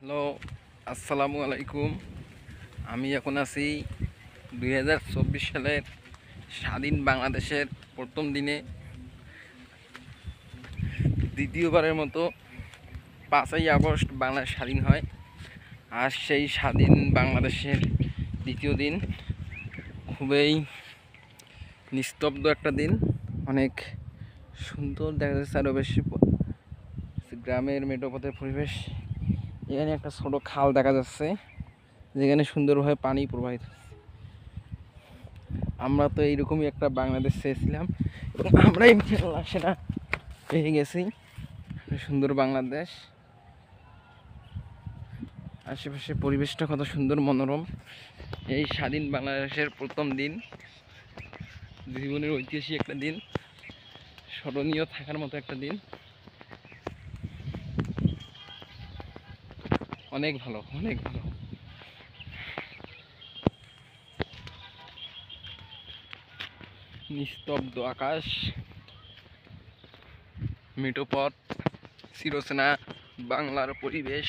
Hello, আসসালামু আলাইকুম। আমি এখন আছি 2024 সালের স্বাধীন বাংলাদেশের প্রথম দিনে, দ্বিতীয়বারের মতো 5ই আগস্ট বাংলাদেশ স্বাধীন হয়। আর সেই স্বাধীন বাংলাদেশের দ্বিতীয় দিন খুবই নিস্তব্ধ একটা দিন, অনেক সুন্দর দেখা যাচ্ছে। আরও বেশি গ্রামের মেঠোপথের পরিবেশ। এখানে একটা ছোট খাল দেখা যাচ্ছে, যেখানে সুন্দরভাবে পানি প্রবাহিত। আমরা তো এইরকমই একটা বাংলাদেশ চেয়েছিলাম এবং আমরাই সেটা পেয়ে গেছি, সুন্দর বাংলাদেশ। আশেপাশের পরিবেশটা কত সুন্দর, মনোরম। এই স্বাধীন বাংলাদেশের প্রথম দিন জীবনের ঐতিহাসিক একটা দিন, স্মরণীয় থাকার মতো একটা দিন। অনেক ভালো, অনেক ভালো। নিস্তব্ধ আকাশ, মেঠোপথ, চিরচেনা বাংলার পরিবেশ।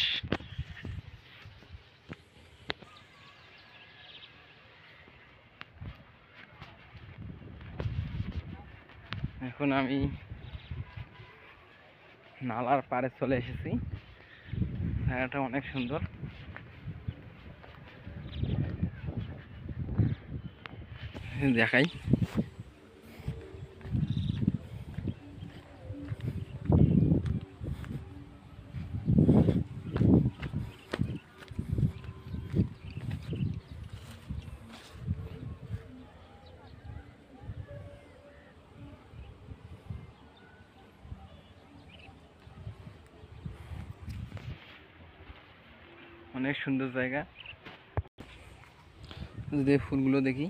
এখন আমি নালার পাড়ে চলে এসেছি। জায়গাটা অনেক সুন্দর, দেখাই। অনেক সুন্দর জায়গা। যদি ফুলগুলো দেখি।